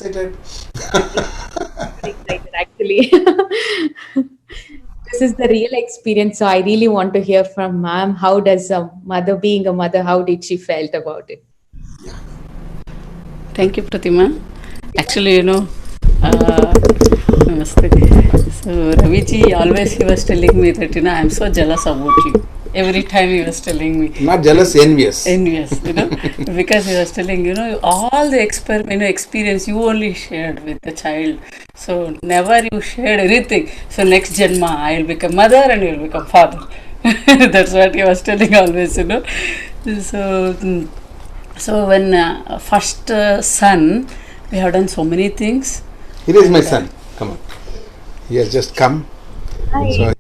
excited. Very excited, actually. This is the real experience. So I really want to hear from ma'am. How does a mother, being a mother, how did she felt about it? Thank you, Pratima. Actually, namaste. So Raviji always he was telling me that I'm so jealous about you. Every time he was telling me, Not jealous, envious. envious, because he was telling all the experience you only shared with the child. So never you shared anything. So next Janma, I will become mother and you will become father. That's what he was telling always. So. So when first son, we have done so many things. Here is my son. Come on. He has just come. So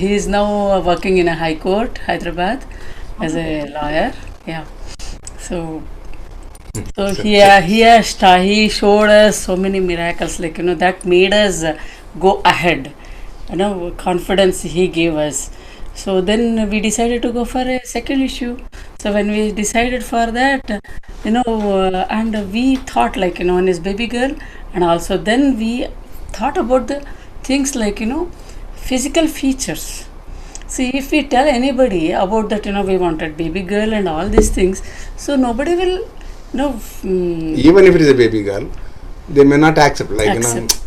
He is now working in a high court, Hyderabad, as a lawyer. Yeah. So he showed us so many miracles, like that made us go ahead. Confidence he gave us. So then we decided to go for a second issue. So when we decided for that, and we thought like on his baby girl, and also then we thought about the things like physical features. See, if we tell anybody about that, we wanted baby girl and all these things, so nobody will, even if it is a baby girl, they may not accept. Like accept.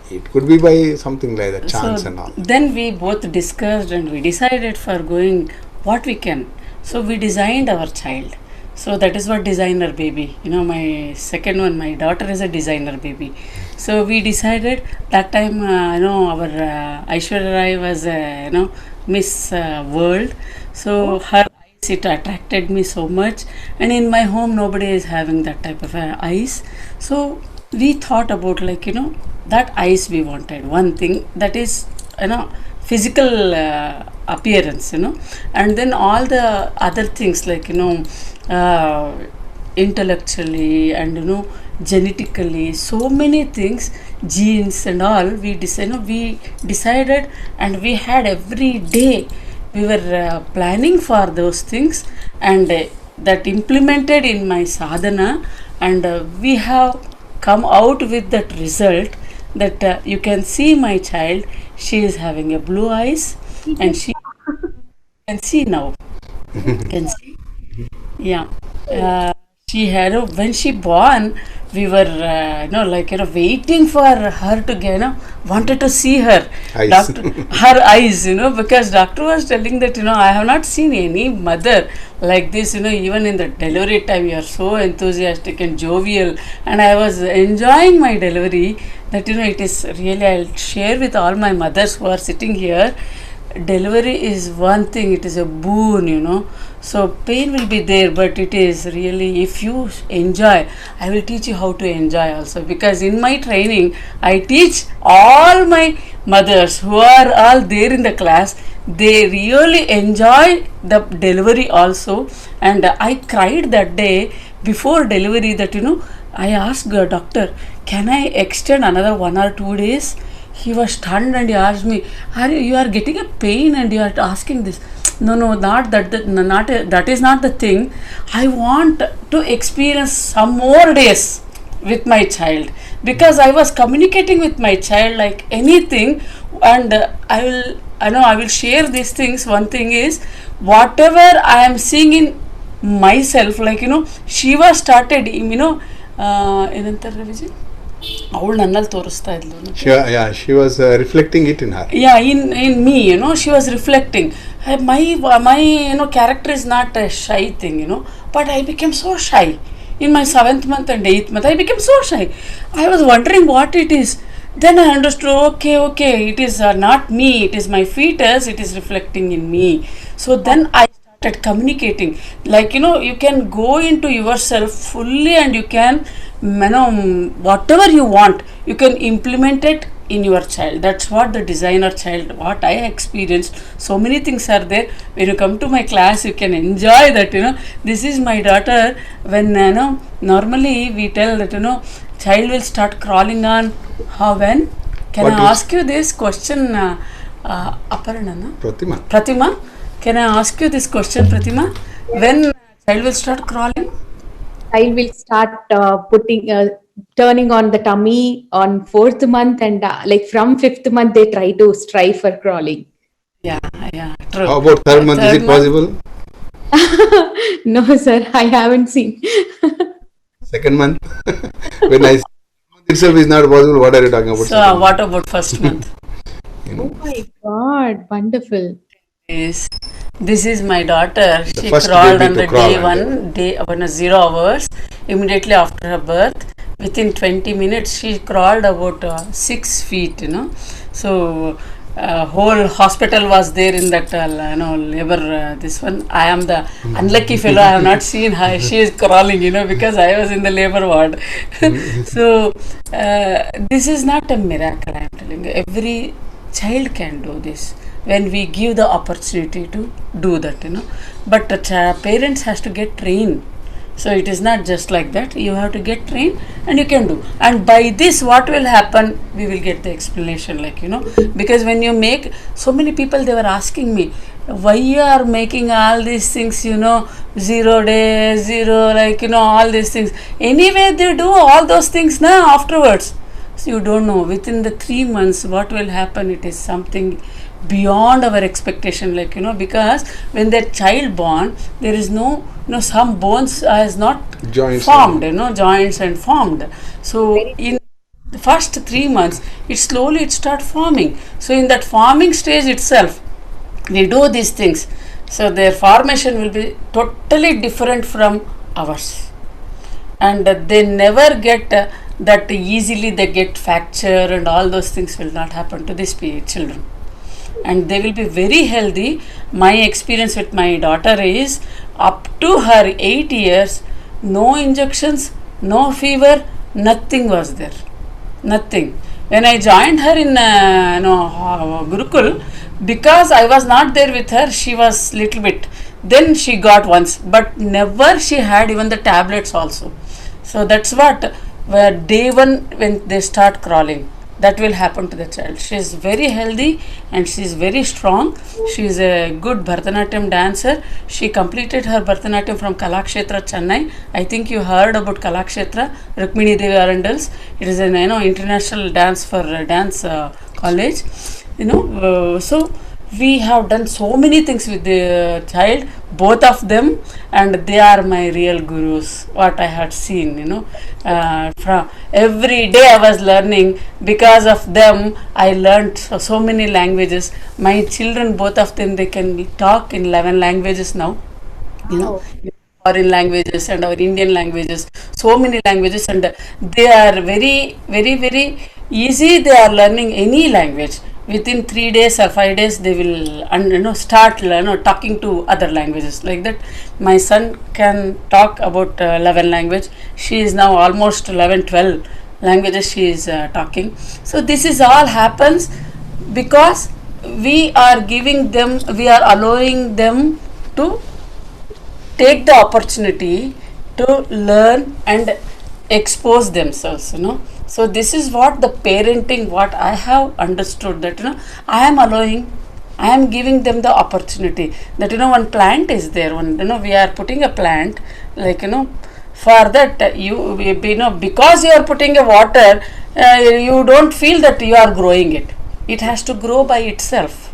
It could be by something like that, chance So and all. then we both discussed and we decided for going what we can. So we designed our child. So that is what designer baby. My second one, my daughter is a designer baby. So we decided that time. Our Aishwarya Rai was Miss World. So her eyes it attracted me so much. And in my home, nobody is having that type of eyes. So we thought about that eyes we wanted. One thing that is physical appearance, and then all the other things like intellectually and genetically, so many things, genes and all. We decided, and we had every day we were planning for those things, and that implemented in my sadhana, and we have come out with that result that you can see my child. She is having a blue eyes, and she can see now. Can see. Yeah. She had when she born, we were waiting for her to get wanted to see her Eyes. doctor, her eyes, because doctor was telling that I have not seen any mother like this, even in the delivery time you are so enthusiastic and jovial, and I was enjoying my delivery. That it is really, I'll share with all my mothers who are sitting here. Delivery is one thing, it is a boon. So pain will be there, but it is really, if you enjoy, I will teach you how to enjoy also, because in my training I teach all my mothers who are all there in the class. They really enjoy the delivery also, and I cried that day before delivery that I asked the doctor, can I extend another 1 or 2 days? He was stunned and he asked me, you are getting a pain and you are asking this? No, not that. That is not the thing. I want to experience some more days with my child, because I was communicating with my child like anything, and I will share these things. One thing is, whatever I am seeing in myself, like she was started, ಏನಂತಾರೆ ರವಿಜಿ, ಅವಳು ನನ್ನಲ್ಲಿ ತೋರಿಸ್ತಾ ಇದ್ಲು. She was reflecting it in her. Yeah, in me, she was reflecting. My character is not a shy thing, but I became so shy. In my 7th month and 8th month, I became so shy. I was wondering what it is. Then I understood, okay, it is not me, it is my fetus, it is reflecting in me. So then I started communicating. Like, you can go into yourself fully and you can, whatever you want, you can implement it in your child. That's what the designer child, what I experienced. So many things are there. When you come to my class, you can enjoy that. This is my daughter. When normally we tell that child will start crawling on how, when. Can What I is- ask you this question, Aparna? Pratima. Can I ask you this question, Pratima? When child will start crawling? child will start turning on the tummy on 4th month, and like from 5th month they try to strive for crawling. Yeah, true. How about third month? Is Third it month, possible? No, sir, I haven't seen. Second month? When I itself is not possible, what are you talking about? so what about first month? Oh my God, wonderful. Is this is my daughter. She first crawled baby on to the crawl day on day 0 hours. Immediately after her birth, within 20 minutes, she crawled about 6 feet. So whole hospital was there in that labor. This one, I am the unlucky fellow. I have not seen her. She is crawling. Because I was in the labor ward. So this is not a miracle. I am telling you, every child can do this when we give the opportunity to do that, but the parents has to get trained. So it is not just like that. You have to get trained and you can do. And by this, what will happen? We will get the explanation, because when you make, so many people, they were asking me, why you are making all these things, 0 days, all these things. Anyway, they do all those things now afterwards. So you don't know, within the 3 months, what will happen. It is something beyond our expectation, because when that child born, there is no, some bones has not Joints formed, joints and formed. So in the first 3 months, it start forming. So in that forming stage itself, we do these things. So their formation will be totally different from ours, and they never get that easily. They get fracture and all those things will not happen to these children, and they will be very healthy. My experience with my daughter is, up to her 8 years, no injections, no fever, nothing was there, nothing. When I joined her in Gurukul, because I was not there with her, she was little bit, then she got once, but never she had even the tablets also. So that's what, where day one, when they start crawling, that will happen to the child. She is very healthy and she is very strong. She is a good Bharatanatyam dancer. She completed her Bharatanatyam from Kalakshetra, Chennai. I think you heard about Kalakshetra, Rukmini Devi Arundels. It is an international dance for dance college. So we have done so many things with the child, both of them, and they are my real gurus. What I had seen, from every day I was learning. Because of them, I learned so many languages. My children, both of them, they can talk in 11 languages now. Foreign languages and our Indian languages, so many languages, and they are very, very, very easy. They are learning any language. Within 3 days or 5 days, they will start talking to other languages, like that. My son can talk about 11 language. She is now almost 11, 12 languages she is talking. So this is all happens because we are allowing them to take the opportunity to learn and expose themselves, So this is what the parenting, what I have understood, that I am giving them the opportunity, that one plant is there, we are putting a plant, for that because you are putting a water, you don't feel that you are growing it. It has to grow by itself.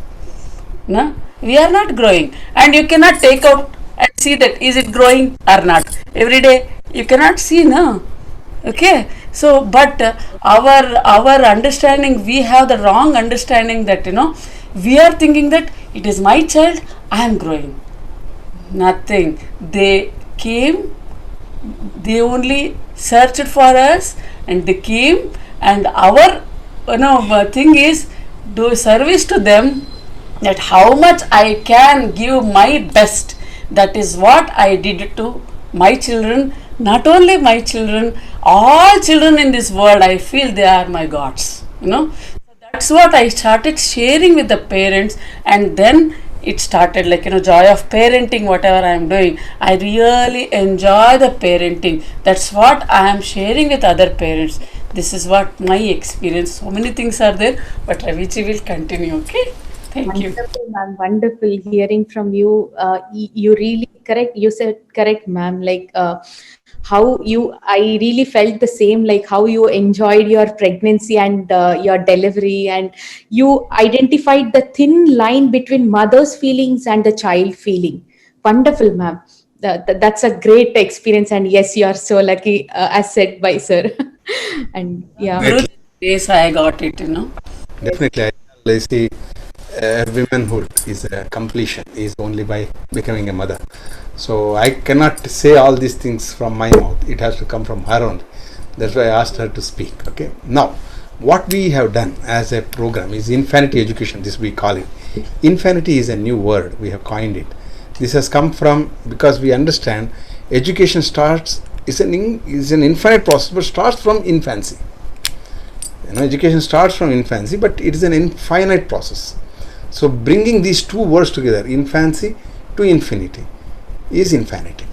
No? We are not growing, and you cannot take out and see that is it growing or not. Every day you cannot see, no. Okay, so but our understanding, we have the wrong understanding, that we are thinking that it is my child, I am growing. Nothing. They came, they only searched for us, and they came, and our thing is do service to them, that how much I can give my best. That is what I did to my children. Not only my children, all children in this world, I feel they are my gods. That's what I started sharing with the parents, and then it started joy of parenting. Whatever I am doing, I really enjoy the parenting. That's what I am sharing with other parents. This is what my experience. So many things are there, but Raviji will continue. Okay, thank you. Wonderful, ma'am. Wonderful hearing from you. You really correct. You said correct, ma'am. Like how you, I really felt the same. Like how you enjoyed your pregnancy and your delivery, and you identified the thin line between mother's feelings and the child feeling. Wonderful, ma'am. That's a great experience, and yes, you are so lucky, as said by sir. And yeah. Through this place I got it, you know. Definitely, I see womanhood is a completion is only by becoming a mother. So I cannot say all these things from my mouth. It has to come from her own. That's why I asked her to speak. Okay. Now, what we have done as a program is Infinity Education. This we call it. Infinity is a new word. We have coined it. This has come from because we understand education starts is an infinite process, but starts from infancy. Education starts from infancy, but it is an infinite process. So bringing these two words together, infancy to infinity, is infinity.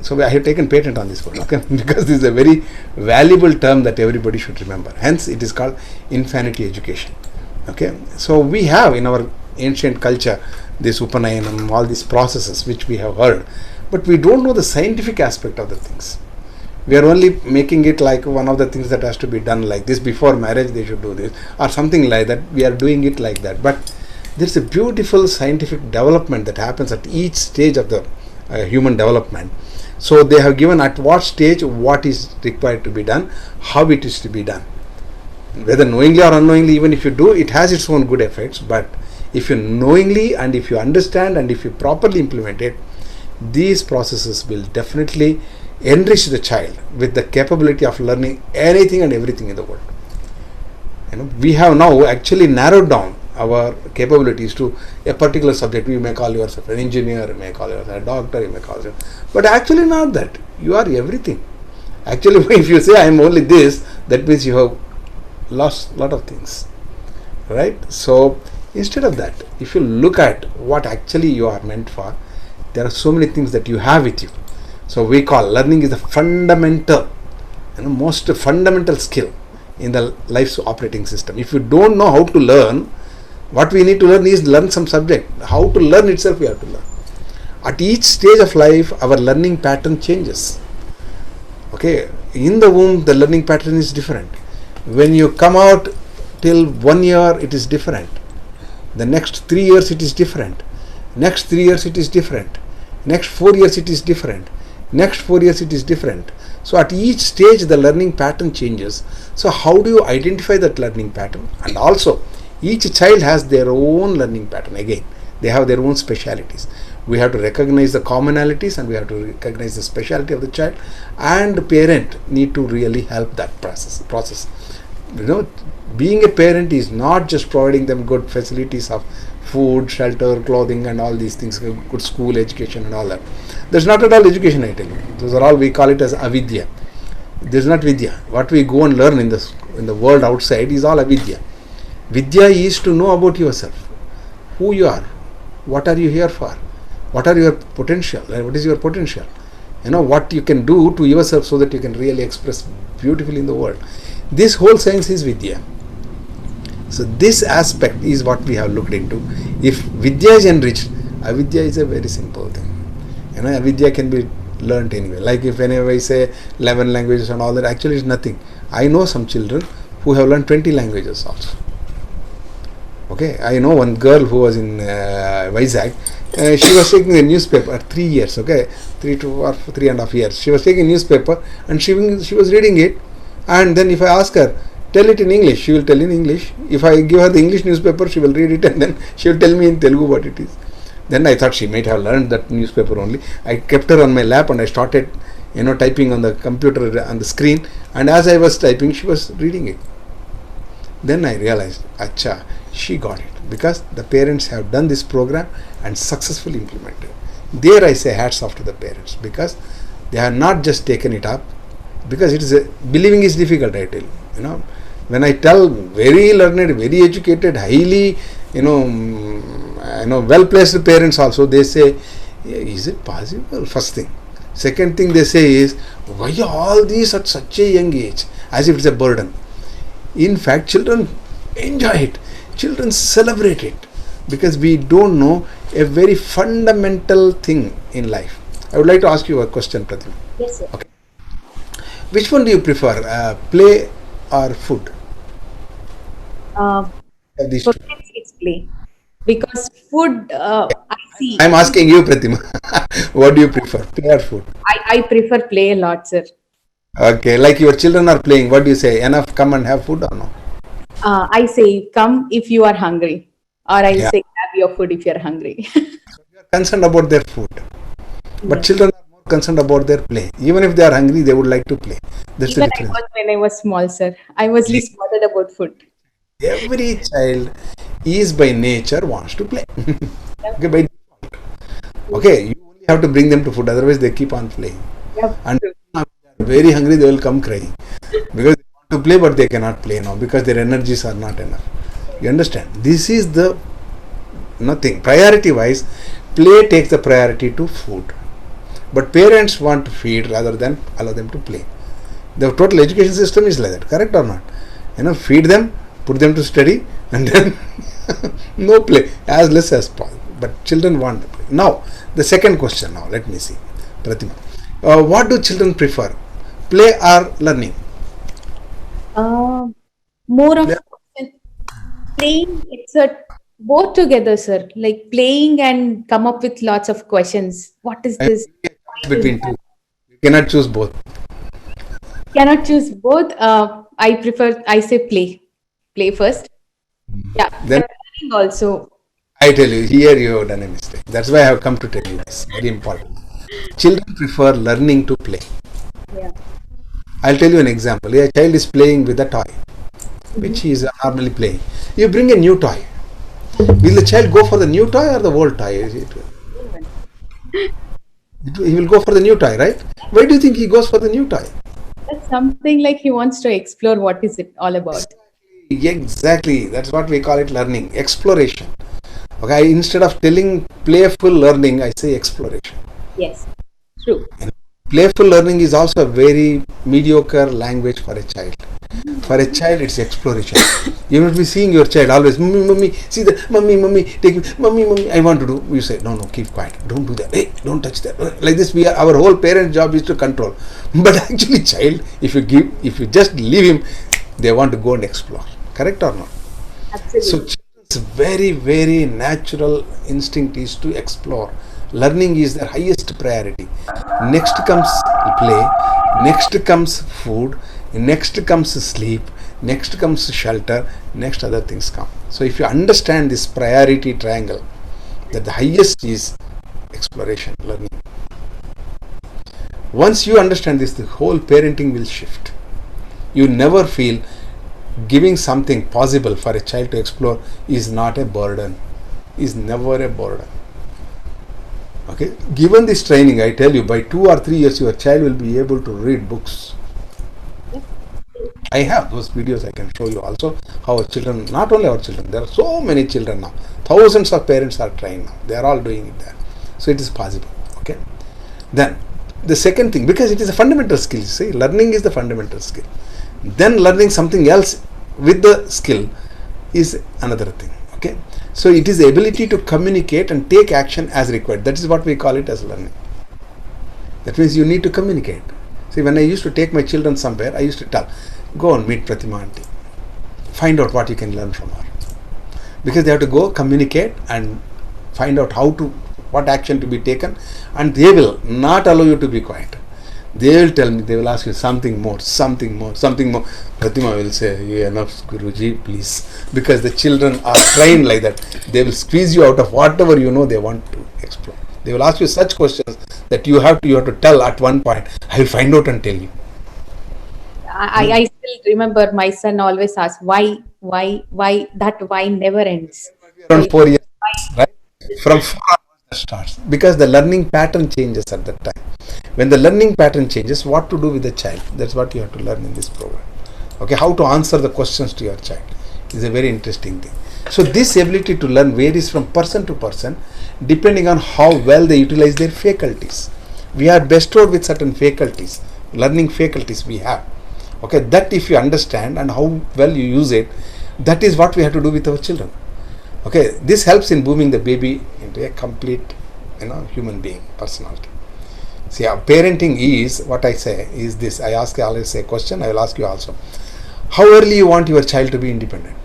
So I have taken patent on this word, okay? Because this is a very valuable term that everybody should remember. Hence, it is called infinity education. Okay. So we have in our ancient culture this Upanayanam, all these processes which we have heard, but we don't know the scientific aspect of the things. We are only making it like one of the things that has to be done like this. Before marriage they should do this or something like that. We are doing it like that. But there is a beautiful scientific development that happens at each stage of the human development. So they have given at what stage what is required to be done, how it is to be done. Whether knowingly or unknowingly, even if you do, it has its own good effects. But if you knowingly and if you understand and if you properly implement it, these processes will definitely enrich the child with the capability of learning anything and everything in the world. We have now actually narrowed down our capabilities to a particular subject. You may call yourself an engineer, you may call yourself a doctor, you may call yourself, but actually not that. You are everything. Actually, if you say I am only this, that means you have lost a lot of things, right? So instead of that, if you look at what actually you are meant for, there are so many things that you have with you. So we call learning is the fundamental, most fundamental skill in the life's operating system. If you don't know how to learn, what we need to learn is learn some subject. How to learn itself we have to learn. At each stage of life, our learning pattern changes. Okay, in the womb, the learning pattern is different. When you come out till 1 year, it is different. The next 3 years, it is different. Next 3 years, it is different. Next 4 years, it is different. Next 4 years, it is different. So at each stage, the learning pattern changes. So how do you identify that learning pattern? And also, each child has their own learning pattern. Again, they have their own specialities. We have to recognize the commonalities and we have to recognize the speciality of the child, and the parent need to really help that process. Being a parent is not just providing them good facilities of food, shelter, clothing and all these things, good school education and all that. That's not at all education, I tell you. Those are all, we call it as avidya. There's not vidya. What we go and learn in the world outside is all avidya. Vidya is to know about yourself, who you are, what are you here for, what are your potential, what is your potential, what you can do to yourself so that you can really express beautifully in the world. This whole science is vidya. So this aspect is what we have looked into. If vidya is enriched, avidya is a very simple thing. Avidya can be learnt anyway. Like if whenever I say 11 languages and all that, actually it's nothing. I know some children who have learned 20 languages also. Okay, I know one girl who was in Vizag. She was taking a newspaper at 3 years. Okay, 3.5 years. She was taking a newspaper and she was reading it. And then if I ask her, tell it in English, she will tell in English. If I give her the English newspaper, she will read it and then she will tell me in Telugu what it is. Then I thought she might have learned that newspaper only. I kept her on my lap and I started, typing on the computer on the screen. And as I was typing, she was reading it. Then I realized, acha, she got it. Because the parents have done this program and successfully implemented. There I say hats off to the parents, because they have not just taken it up, because it is believing is difficult, I tell you. When I tell very learned, very educated, highly, well placed parents also, they say, is it possible? First thing. Second thing they say is, why all these at such a young age? As if it's a burden. In fact, children enjoy it. Children celebrate it. Because we don't know a very fundamental thing in life. I would like to ask you a question, Pratima. Yes, sir. Okay. Which one do you prefer, play or food? These For two. kids, it's play. Because food, I see, I'm asking you, Pratima. What do you prefer, play or food? I prefer play a lot, sir. Okay, like your children are playing, what do you say? Enough, come and have food or no? I say, come if you are hungry, or I'll Yeah. say, grab your food if you're hungry. Concerned about their food. But Yes. children are more concerned about their play. Even if they are hungry, they would like to play. That's the Even I difference. was when I was small, sir. I was least bothered about food. Every child is by nature wants to play. Okay, by default. Okay, you only have to bring them to food, otherwise they keep on playing. Yep. And if they are very hungry, they will come crying because they want to play, but they cannot play now because their energies are not enough. You understand? This is the nothing. Priority wise, play takes the priority to food. But parents want to feed rather than allow them to play. The total education system is like that, correct or not? Feed them, put them to study, and then no play, as less as possible. But children want to play. Now, the second question now, let me see. Pratima, what do children prefer? Play or learning? More of Yeah. playing, it's a both together, sir. Like playing and come up with lots of questions. What is this? Between two. You cannot choose both. Cannot choose both. I say play first. Yeah, Then but learning also. I tell you, here you have done a mistake. That's why I have come to tell you this. Very important. Children prefer learning to play. Yeah. I'll tell you an example. A child is playing with a toy, which he is normally playing. You bring a new toy. Will the child go for the new toy or the old toy? He will go for the new toy, right? Why do you think he goes for the new toy? That's something like he wants to explore what is it all about. Exactly. That's what we call it learning, exploration. Okay. Instead of telling playful learning, I say exploration. Yes, true. Playful learning is also a very mediocre language for a child. For a child, it's exploration. You must be seeing your child always, mummy, mummy, see that, mummy, take me, mummy, I want to do. You say, no, keep quiet, don't do that, hey, don't touch that. Like this, our whole parent job is to control. But actually, child, if you just leave him, they want to go and explore. Correct or not? Absolutely. So, children's very, very natural instinct is to explore. Learning is their highest priority. Next comes play, next comes food, next comes sleep, next comes shelter, next other things come. So if you understand this priority triangle, that the highest is exploration, learning. Once you understand this, the whole parenting will shift. You never feel giving something possible for a child to explore is not a burden, is never a burden. Okay, given this training, I tell you, by 2 or 3 years, your child will be able to read books. I have those videos I can show you also how our children, not only our children, there are so many children now. Thousands of parents are trained now. They are all doing it there. So it is possible. Okay. Then the second thing, because it is a fundamental skill, see, learning is the fundamental skill. Then learning something else with the skill is another thing. Okay. So it is the ability to communicate and take action as required. That is what we call it as learning. That means you need to communicate. See, when I used to take my children somewhere, I used to tell, go and meet Pratima auntie. Find out what you can learn from her. Because they have to go communicate and find out what action to be taken, and they will not allow you to be quiet. They will tell me, they will ask you something more. Pratima will say, yeah, enough, Guruji, please. Because the children are trained like that. They will squeeze you out of whatever they want to explore. They will ask you such questions that you have to tell at one point, I will find out and tell you. I still remember my son always asks, why, that why never ends. Around 4 years, right? From 4 hours that starts. Because the learning pattern changes at that time. When the learning pattern changes, what to do with the child? That's what you have to learn in this program. Okay, how to answer the questions to your child is a very interesting thing. So this ability to learn varies from person to person depending on how well they utilize their faculties. We are bestowed with certain faculties, learning faculties we have. Okay, that if you understand and how well you use it, that is what we have to do with our children. Okay, this helps in booming the baby into a complete, human being personality. See, parenting is what I say is this. I always say a question. I will ask you also. How early you want your child to be independent?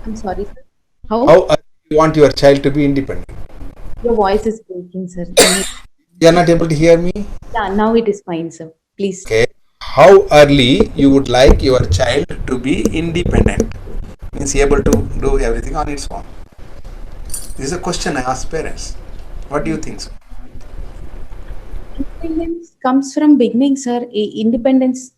I'm sorry, sir. How early you want your child to be independent? Your voice is breaking, sir. You are not able to hear me? Yeah, now it is fine, sir. Please. Okay. How early you would like your child to be independent? Means able to do everything on its own. This is a question I ask parents. What do you think, sir? Independence comes from beginning, sir. Independence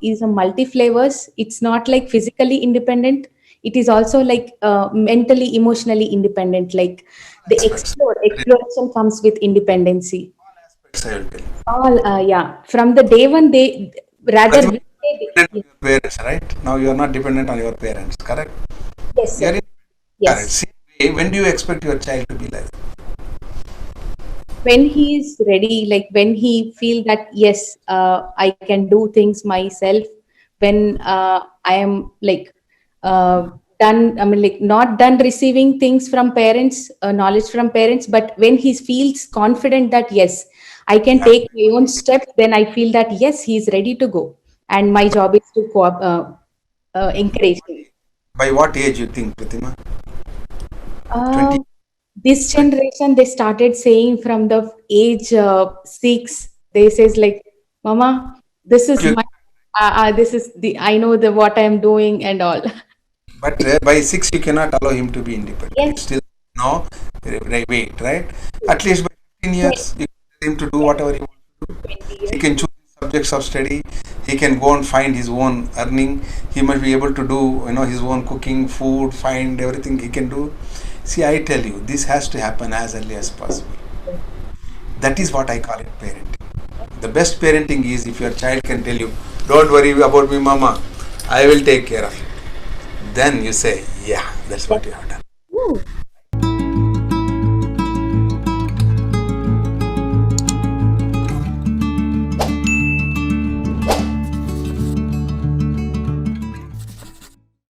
is a multi flavors. It's not like physically independent. It is also like mentally, emotionally independent. Like the Aspects. exploration comes with independency. Aspects I will tell you. All, yeah. From the day one, they rather. Pratima, dependent on your parents, right? Now you are not dependent on your parents, correct? Yes, You are sir. independent. Correct. Yes. Same way, when do you expect your child to be like that? When he is ready, like when he feel that yes, I can do things myself, when I am like uh, done, I mean like not done receiving things from parents, knowledge from parents, but when he feels confident that yes, I can Yeah. take my own steps, then I feel that yes, he is ready to go, and my job is to encourage him. By what age you think, Pratima? uh, 20? this generation, they started saying from the age 6, they says like, mama, this is You, my this is the, I know the what I am doing and all. but by 6 you cannot allow him to be independent. Yes, It's still no wait, right? At least by 15 years you can tell him to do whatever he wants to do. 20 He years. can choose his subjects of study. He can go and find his own earning. He must be able to do his own cooking, food, find everything he can do. See, I tell you, this has to happen as early as possible. That is what I call it parenting. The best parenting is if your child can tell you, don't worry about me, mama, I will take care of it. Then you say, yeah, that's what you have done. Ooh,